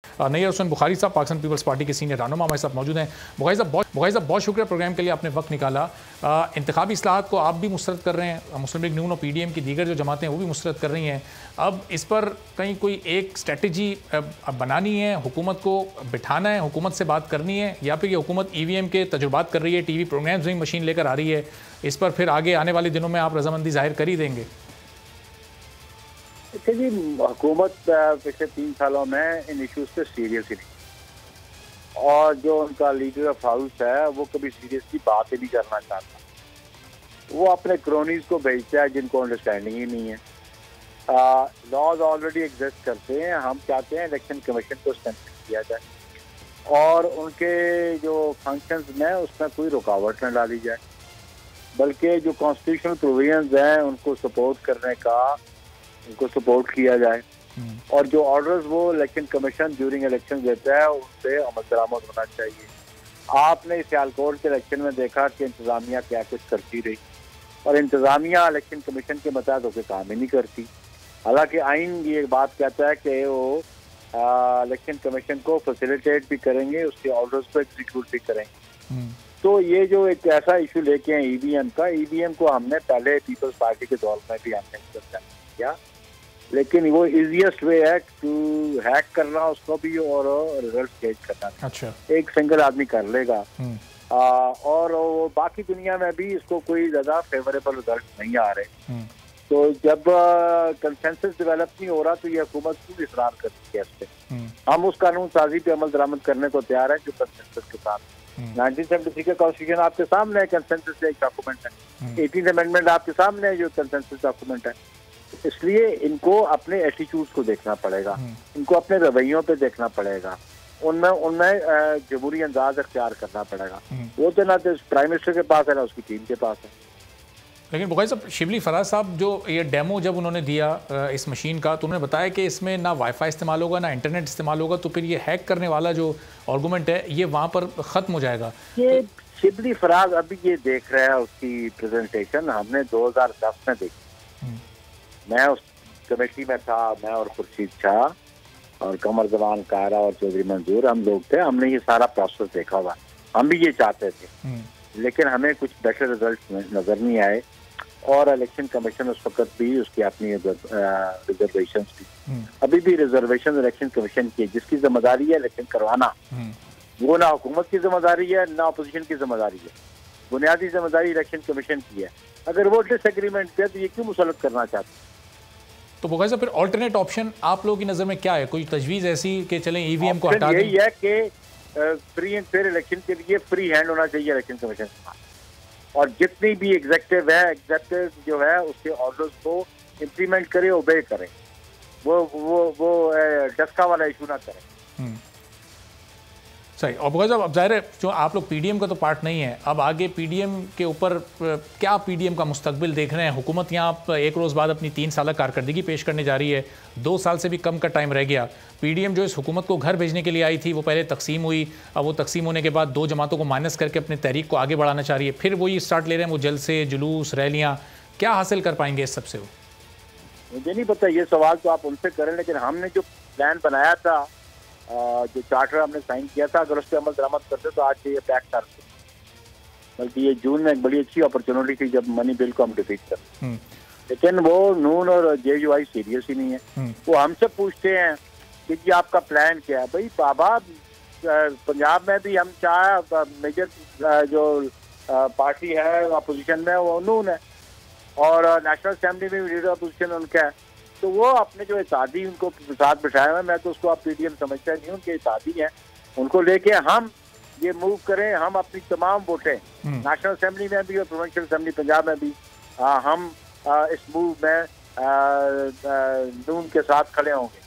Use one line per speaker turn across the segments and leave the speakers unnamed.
नैयर हुसैन बुखारी साहब Pakistan peoples party के senior रहनुमा हमारे साथ मौजूद हैं। बुखारी साहब बहुत शुक्रिया प्रोग्राम के लिए, आपने वक्त निकाला। इंतखाबी इस्लाहात को आप भी मुस्तरद कर रहे हैं, मुस्लिम लीग नून और PDM की दीगर जो जमातें हैं वो भी मुस्तरद कर रही हैं। अब इस पर कहीं कोई एक स्ट्रेटजी बनानी है, हुकूमत को बिठाना है, हुकूमत से बात करनी है, या फिर ये हुकूमत EVM के तजुर्बात कर रही है, TV प्रोग्राम्स में मशीन लेकर आ रही है, इस पर फिर आगे आने वाले दिनों में आप रजामंदी जाहिर कर ही देंगे?
देखिए जी, हुकूमत पिछले 3 सालों में इन इश्यूज पे सीरियस ही नहीं, और जो उनका लीडर ऑफ हाउस है वो कभी सीरियसली बात ही नहीं करना चाहता। वो अपने क्रोनीज को भेजता है जिनको अंडरस्टैंडिंग ही नहीं है। लॉज ऑलरेडी एग्जिस्ट करते हैं, हम चाहते हैं इलेक्शन कमीशन को स्ट्रेंथन किया जाए और उनके जो फंक्शंस में उसमें कोई रुकावट न डाली जाए, बल्कि जो कॉन्स्टिट्यूशनल प्रोविजंस हैं उनको सपोर्ट करने का उनको सपोर्ट किया जाए, और जो ऑर्डर्स वो इलेक्शन कमीशन ड्यूरिंग इलेक्शन देता है उन पे अमल दरामद होना चाहिए। आपने सियालकोट के इलेक्शन में देखा कि इंतजामिया क्या कुछ करती रही, और इंतजामिया इलेक्शन कमीशन के मुताबिक होकर काम ही नहीं करती। हालांकि आइन ये बात कहता है कि वो इलेक्शन कमीशन को फैसिलिटेट भी करेंगे, उसके ऑर्डर्स को एग्जीक्यूट भी करेंगे। तो ये जो एक ऐसा इशू लेके हैं EVM का, EVM को हमने पहले पीपल्स पार्टी के दौर में भी हमने किया, लेकिन वो इजीएस्ट वे है टू हैक करना उसको भी और रिजल्ट चेंज करना।
अच्छा, एक
सिंगल आदमी कर लेगा, और वो बाकी दुनिया में भी इसको कोई ज्यादा फेवरेबल रिजल्ट नहीं आ रहे। तो जब कंसेंसस डेवलप नहीं हो रहा तो ये हुकूमत क्यों इसरार करती है इस पे। हम उस कानून साजी पे अमल दरामद करने को तैयार है जो कंसेंसस के साथ 1973 का कॉन्स्टिट्यूशन आपके सामने है, कंसेंसस एक डॉक्यूमेंट है। 18th अमेंडमेंट आपके सामने है जो कंसेंसस डॉक्यूमेंट है। इसलिए इनको अपने एटीट्यूड्स को देखना पड़ेगा, इनको अपने रवैयों पे देखना पड़ेगा, उनमें जमहूरी अंदाज अख्तियार करना पड़ेगा। वो तो ना तो प्राइम मिनिस्टर के पास है ना उसकी टीम के पास है।
लेकिन बुखारी साहब, शिबली फराज साहब जो ये डेमो जब उन्होंने दिया इस मशीन का, तो उन्होंने बताया कि इसमें ना वाईफाई इस्तेमाल होगा ना इंटरनेट इस्तेमाल होगा, तो फिर ये हैक करने वाला जो आर्गूमेंट है ये वहाँ पर ख़त्म हो जाएगा।
ये शिबली फराज अभी ये देख रहा है, उसकी प्रेजेंटेशन हमने 2010 में देखी। मैं उस कमेटी में था, मैं और खुर्शीद शाह और कमर जमान कारा और चौधरी मंजूर, हम लोग थे। हमने ये सारा प्रोसेस देखा हुआ, हम भी ये चाहते थे, लेकिन हमें कुछ बेटर रिजल्ट नजर नहीं आए। और इलेक्शन कमीशन उस वक्त भी उसकी अपनी रिजर्वेशन थी, अभी भी रिजर्वेशन इलेक्शन कमीशन की, जिसकी जिम्मेदारी है इलेक्शन करवाना, वो ना हुकूमत की जिम्मेदारी है ना अपोजिशन की जिम्मेदारी है। बुनियादी जिम्मेदारी इलेक्शन कमीशन की है। अगर वो डिसएग्रीमेंट पे तो ये क्यों मुसलत करना चाहते हैं?
तो बुखारी साहब, फिर ऑल्टरनेट ऑप्शन आप लोगों की नज़र में क्या है? कोई तजवीज़ ऐसी कि चलें EVM को हटा दें?
यही है कि फ्री एंड फेयर इलेक्शन के लिए फ्री हैंड होना चाहिए इलेक्शन कमीशन के पास, और जितनी भी एग्जेक्टिव जो है उसके ऑर्डर्स को इम्प्लीमेंट करे, ओबे करें, वो डस्का वाला इशू ना करें।
सही। और बुखारी साहब, अब जाहिर है जो आप लोग PDM का तो पार्ट नहीं है, अब आगे PDM के ऊपर क्या PDM का मुस्तकबिल देख रहे हैं? हुकूमत यहाँ एक रोज़ बाद अपनी 3 साल कारकर्दगी पेश करने जा रही है, 2 साल से भी कम का टाइम रह गया। PDM जो इस हुकूमत को घर भेजने के लिए आई थी वो पहले तकसीम हुई, अब वो तकसीम होने के बाद 2 जमातों को माइनस करके अपने तहरीक को आगे बढ़ाना चाह रही है, फिर वही स्टार्ट ले रहे हैं वो जलसे, जुलूस, रैलियाँ। क्या हासिल कर पाएंगे इस सबसे?
मुझे नहीं पता, ये सवाल तो आप उनसे करें, लेकिन हमने जो प्लान बनाया था, जो चार्टर हमने साइन किया था, अगर उस पर अमल दरामद करते तो आज ये पैक करते। बल्कि ये जून में एक बड़ी अच्छी अपॉर्चुनिटी थी जब मनी बिल को हम डिफीट करते, लेकिन वो नून और JUI सीरियस ही नहीं है। वो हमसे पूछते हैं कि जी आपका प्लान क्या है। भाई बाबा, पंजाब में भी हम चाहे मेजर जो पार्टी है अपोजिशन में वो नून है, और नेशनल असेंबली में भी लीडर अपोजिशन उनका है। तो वो अपने जो इत्तेहादी उनको साथ बिठाया हुआ, मैं तो उसको आप PDM समझता नहीं, उनके इत्तेहादी हैं, उनको लेके हम ये मूव करें। हम अपनी तमाम वोटें नेशनल असेंबली में भी और प्रोविंशियल असेंबली पंजाब में भी हम इस मूव में नून के साथ खड़े होंगे।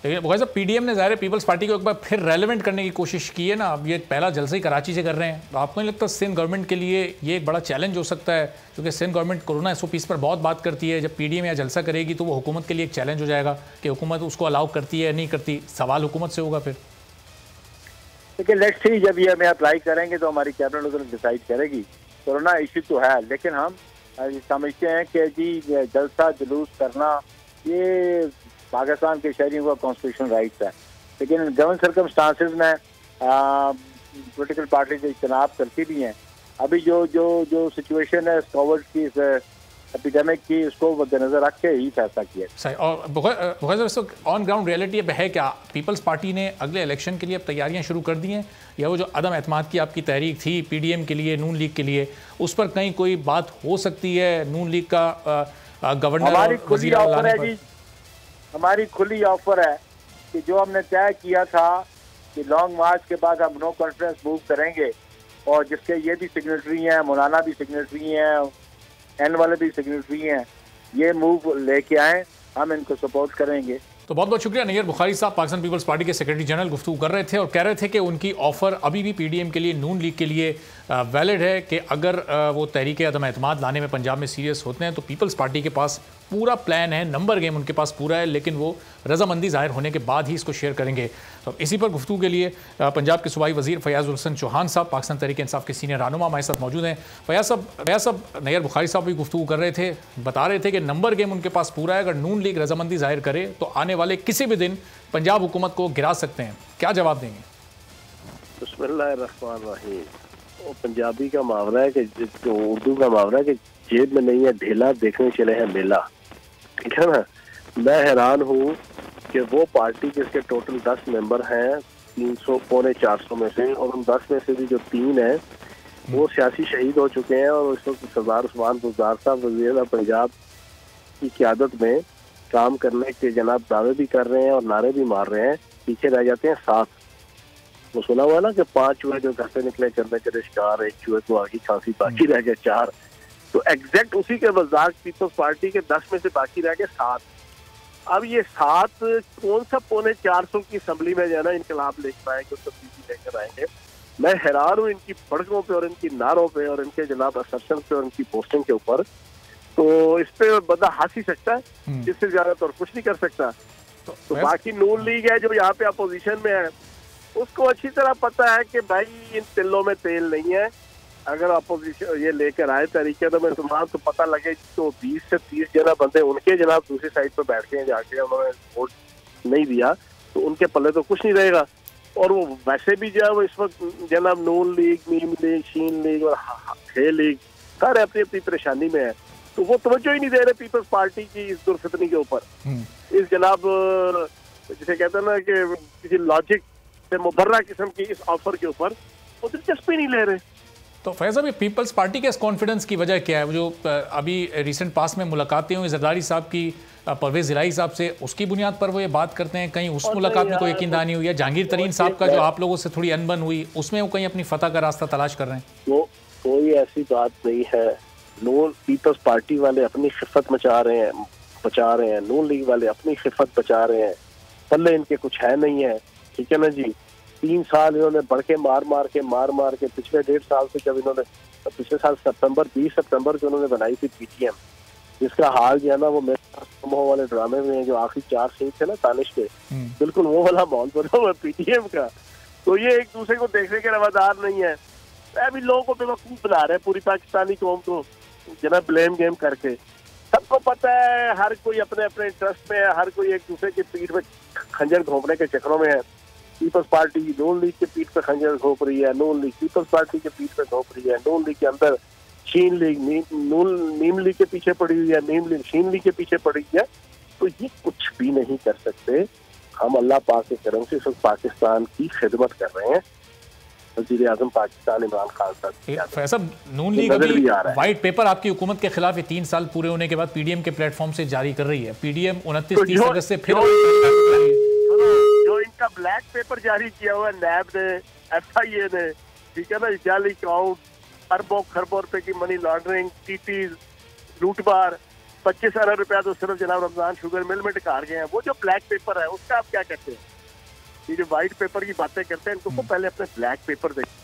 लेकिन बुखारी साहब, PDM ने ज़ाहिर पीपल्स पार्टी को एक बार फिर रेलेवेंट करने की कोशिश की है ना। अब ये पहला जलसा ही कराची से कर रहे हैं, तो आपको नहीं लगता सिंध गवर्नमेंट के लिए ये एक बड़ा चैलेंज हो सकता है? क्योंकि सिंध गवर्नमेंट कोरोना SOPs पर बहुत बात करती है, जब PDM या जलसा करेगी तो वो हुकूमत के लिए एक चैलेंज हो जाएगा कि हुकूमत उसको अलाउ करती है या नहीं करती। सवाल हुकूमत से होगा फिर।
देखिए, लेट्स सी, जब ये हमें अप्लाई करेंगे तो हमारी कैबिनेट डिसाइड करेगी। कोरोना इशू तो है, लेकिन हम समझते हैं कि जी जलसा जुलूस करना ये पाकिस्तान के शहरियों का कॉन्स्टिट्यूशनल राइट्स है। लेकिन गवर्न सर्कमस्टांसेस में पॉलिटिकल पार्टी से इज्तनाब करती भी हैं। अभी जो जो जो सिचुएशन है कोविड की, एपिडेमिक की, उसको मद्देनजर रख के ही फैसला किया।
सही। और ऑन ग्राउंड रियलिटी अब है क्या, पीपल्स पार्टी ने अगले इलेक्शन के लिए अब तैयारियां शुरू कर दी हैं, या वो जो अदम एतमाद की आपकी तहरीक थी पीडीएम के लिए, नून लीग के लिए, उस पर कहीं कोई बात हो सकती है? नून लीग का गवर्नर
हमारी खुली ऑफर है जी, हमारी खुली ऑफर है कि जो हमने तय किया था कि लॉन्ग मार्च के बाद हम नो कॉन्फ्रेंस मूव करेंगे, और जिसके ये भी सिग्नेटरी हैं, मौलाना भी सिग्नेटरी हैं, एन वाले भी सिग्नेटरी हैं, ये मूव लेके आए, हम इनको सपोर्ट करेंगे।
तो बहुत बहुत शुक्रिया। नैयर बुखारी साहब पाकिस्तान पीपल्स पार्टी के सेक्रेटरी जनरल गुफ्तगू कर रहे थे और कह रहे थे कि उनकी ऑफर अभी भी पीडीएम के लिए, नून लीग के लिए वैलिड है कि अगर वो तहरीक अदम एतमाद लाने में पंजाब में सीरियस होते हैं तो पीपल्स पार्टी के पास पूरा प्लान है, नंबर गेम उनके पास पूरा है, लेकिन वो रजामंदी जाहिर होने के बाद ही इसको शेयर करेंगे। तो इसी पर गुफ्तगू के लिए पंजाब के सूबाई वजीर फयाजुल हसन चौहान साहब पाकिस्तान तहरीक इंसाफ के सीनियर रहनुमा हमारे साथ मौजूद हैं। फयाज साहब, नैयर बुखारी साहब भी गुफ्तगू कर रहे थे, बता रहे थे कि नंबर गेम उनके पास पूरा है, अगर नून लीग रजामंदी जाहिर करे तो आने वाले किसी भी दिन पंजाब हुकूमत को गिरा सकते हैं। क्या जवाब देंगे?
बिस्मिल्लाहिर्रहमानिर्रहीम। वो पंजाबी का मुहावरा है कि जो उर्दू का मुहावरा है कि जेब में नहीं है ढेला, देखने चले हैं मेला। ठीक है ना। मैं हैरान हूँ कि वो पार्टी जिसके टोटल 10 मेंबर हैं 300 पौने 400 में से, और उन 10 में से भी जो 3 हैं वो सियासी शहीद हो चुके हैं, और इस वक्त सरदार उस्मान बुज़दार साहब वज़ीर पंजाब की क़यादत में काम करने के जनाब दावे भी कर रहे हैं और नारे भी मार रहे हैं। पीछे रह जाते हैं 7। वो सुना हुआ ना कि 5 चूहे जो घर से निकले करने के शिकार, 1 चूहे को आगे खांसी, बाकी रह गए 4। तो एग्जैक्ट उसी के मजाक पीपल्स पार्टी के 10 में से बाकी रह गए 7। अब ये 7 कौन सा पौने 400 की असम्बली में जाना इनकलाब लेकर आएंगे, तब्दीली लेकर आएंगे। मैं हैरान हूँ इनकी भड़कों पे और इनकी नारों पे और इनके जनाब असर्शन पे और इनकी पोस्टिंग के ऊपर। तो इस पे बंदा हंस ही सकता है, इससे ज्यादा तो और कुछ नहीं कर सकता। तो बाकी नून लीग है जो यहाँ पे अपोजिशन में है, उसको अच्छी तरह पता है कि भाई इन तिलों में तेल नहीं है। अगर अपोजिशन ये लेकर आए तरीके तो मैं तो पता लगे तो 20 से 30 जना बंदे उनके जनाब दूसरी साइड पर बैठ के जाके उन्होंने वोट नहीं दिया तो उनके पल्ले तो कुछ नहीं रहेगा। और वो वैसे भी जो है वो इस वक्त जनाब नून लीग, मीम लीग, शीन लीग और हे लीग सारे अपनी अपनी परेशानी में है, तो वो तवज्जो ही नहीं दे रहे पीपल्स पार्टी की इस दुर्फितनी के ऊपर, इस जनाब जिसे कहते हैं ना कि किसी लॉजिक से मुबर्रा किस्म की इस ऑफर के ऊपर वो दिलचस्पी नहीं ले रहे।
तो फैज़ साहब, ये पीपल्स पार्टी के इस कॉन्फिडेंस की वजह क्या है? जो अभी रिसेंट पास में मुलाकातें हुई जरदारी साहब की परवेज़ ज़िलाई साहब से, उसकी बुनियाद पर वो ये बात करते हैं, कहीं उस मुलाकात में कोई यकीनदानी हुई है? जहांगीर तरीन साहब का जो आप लोगों से थोड़ी अनबन हुई, उसमें वो कहीं अपनी फतह का रास्ता तलाश कर रहे हैं?
वो कोई ऐसी बात नहीं है। नून पीपल्स पार्टी वाले अपनी खिफत बचा रहे हैं, नून लीग वाले अपनी खिफत बचा रहे हैं, पल्ले इनके कुछ है नहीं है। ठीक है ना जी। 3 साल इन्होंने बढ़के मार मार के पिछले 1.5 साल से, जब इन्होंने पिछले साल 20 सितंबर को उन्होंने बनाई थी पीटीएम, जिसका हाल जो है ना वो मेरे वाले ड्रामे में जो आखिरी 4 सीन थे ना तानिश के, बिल्कुल वो वाला माहौल बना हुआ पीटीएम का। तो ये एक दूसरे को देखने के रवादार नहीं है। अभी लोगों को बेवकूफ बना रहे हैं पूरी पाकिस्तानी कौम को जना ब्लेम गेम करके। सबको पता है हर कोई अपने अपने इंटरेस्ट में है, हर कोई एक दूसरे की पीठ में खंजर घोंपने के चक्रों में है। पीपल्स पार्टी नून लीग के पीठ पे खंजर घोंप रही है, नून लीग पीपल्स पार्टी के पीठ पे घोंप रही है, नून लीग के अंदर शीन लीग नीम लीग के पीछे पड़ी हुई है, नीम लीग शीन लीग के पीछे पड़ी हुई है। तो ये कुछ भी नहीं कर सकते। हम अल्लाह पाक के करम से इस वक्त पाकिस्तान की खिदमत कर रहे हैं। वज़ीर आज़म पाकिस्तान इमरान खान साहब,
नून लीग अभी व्हाइट पेपर आपकी हुकूमत के खिलाफ 3 साल पूरे होने के बाद पीडीएम के प्लेटफॉर्म से जारी कर रही है। पीडीएम 29-30 अगस्त से फिर
जो इनका ब्लैक पेपर जारी किया हुआ नैब ने, एफआईए ने, ठीक है ना, जाली अकाउंट, अरबों खरबों रुपए की मनी लॉन्ड्रिंग, टीटीज, लूटमार, 25 अरब रुपया तो सिर्फ जनाब रमजान शुगर मिल में टिकार गए हैं। वो जो ब्लैक पेपर है उसका आप क्या कहते हैं? ये जो व्हाइट पेपर की बातें करते हैं इनको पहले अपने ब्लैक पेपर देखें।